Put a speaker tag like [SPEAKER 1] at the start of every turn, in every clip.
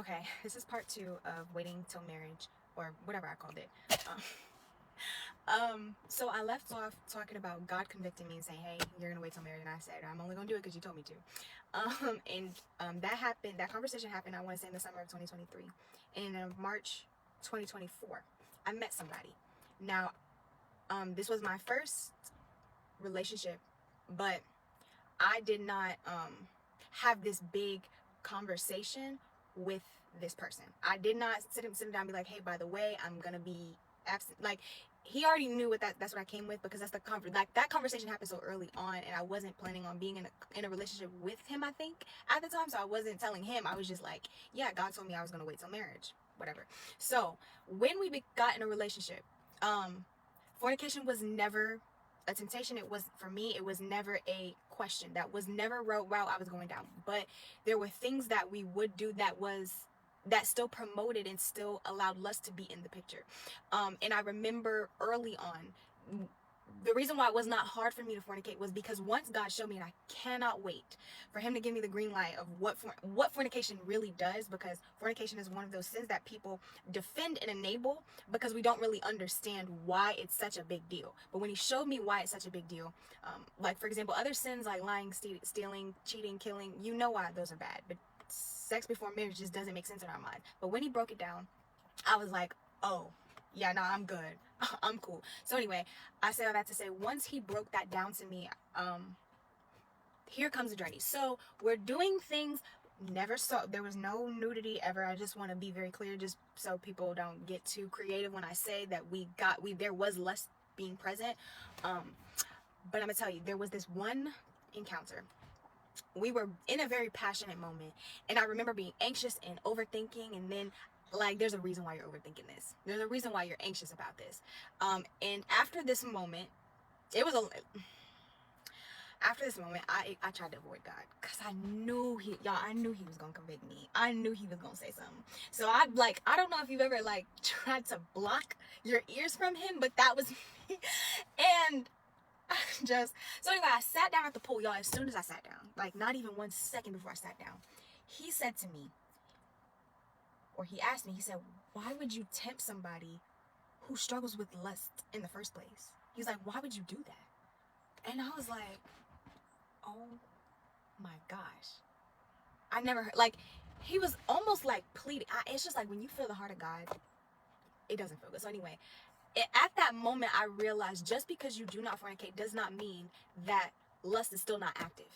[SPEAKER 1] Okay, this is part 2 of waiting till marriage, or whatever I called it. So I left off talking about God convicting me and saying, hey, you're gonna wait till marriage, and I said, I'm only gonna do it because you told me to. That happened, that conversation happened, I want to say in the summer of 2023. And in March 2024, I met somebody. Now, this was my first relationship, but I did not have this big conversation with this person. I did not sit him down and be like, hey, by the way, I'm gonna be absent. Like, he already knew that's what I came with, because that's the that conversation happened so early on, and I wasn't planning on being in a relationship with him, I think, at the time. So I wasn't telling him. I was just like, yeah, God told me I was gonna wait till marriage, whatever. So when we got in a relationship, fornication was never a temptation. It was, for me, it was never a question. That was never a route I was going down. But there were things that we would do that still promoted and still allowed lust to be in the picture. And I remember early on, the reason why it was not hard for me to fornicate was because once God showed me, and I cannot wait for him to give me the green light of what fornication really does, because fornication is one of those sins that people defend and enable because we don't really understand why it's such a big deal. But when he showed me why it's such a big deal, like, for example, other sins like lying, stealing, cheating, killing, you know why those are bad, but sex before marriage just doesn't make sense in our mind. But when he broke it down, I was like, oh, yeah, no, I'm good. I'm cool. So anyway, I say all that to say, once he broke that down to me, here comes the journey. So we're doing things, never saw, there was no nudity ever. I just want to be very clear, just so people don't get too creative when I say that there was less being present. But I'm gonna tell you, there was this one encounter. We were in a very passionate moment, and I remember being anxious and overthinking, and then, like, there's a reason why you're overthinking this. There's a reason why you're anxious about this. And after this moment, after this moment, I tried to avoid God, because I knew he was gonna convict me. I knew he was gonna say something. So I don't know if you've ever tried to block your ears from him, but that was me. And so anyway, I sat down at the pool, y'all. As soon as I sat down, like not even 1 second before I sat down, he said to me, or he asked me, he said, why would you tempt somebody who struggles with lust in the first place? He's like, why would you do that? And I was like, oh my gosh. I never heard, he was almost like pleading. It's just like, when you feel the heart of God, it doesn't feel good. So anyway, at that moment, I realized just because you do not fornicate does not mean that lust is still not active.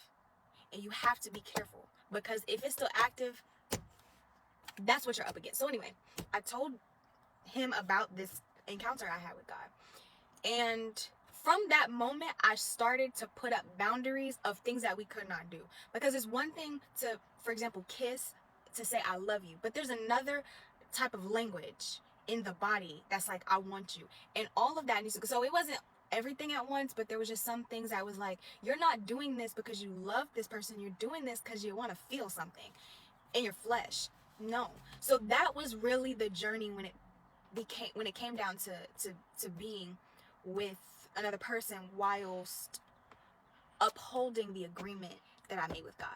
[SPEAKER 1] And you have to be careful, because if it's still active, that's what you're up against. So anyway, I told him about this encounter I had with God. And from that moment, I started to put up boundaries of things that we could not do. Because it's one thing to, for example, kiss, to say I love you. But there's another type of language in the body that's like, I want you. And all of that needs to go. So it wasn't everything at once, but there was just some things I was like, you're not doing this because you love this person. You're doing this because you want to feel something in your flesh. No. So that was really the journey when it came down to being with another person whilst upholding the agreement that I made with God.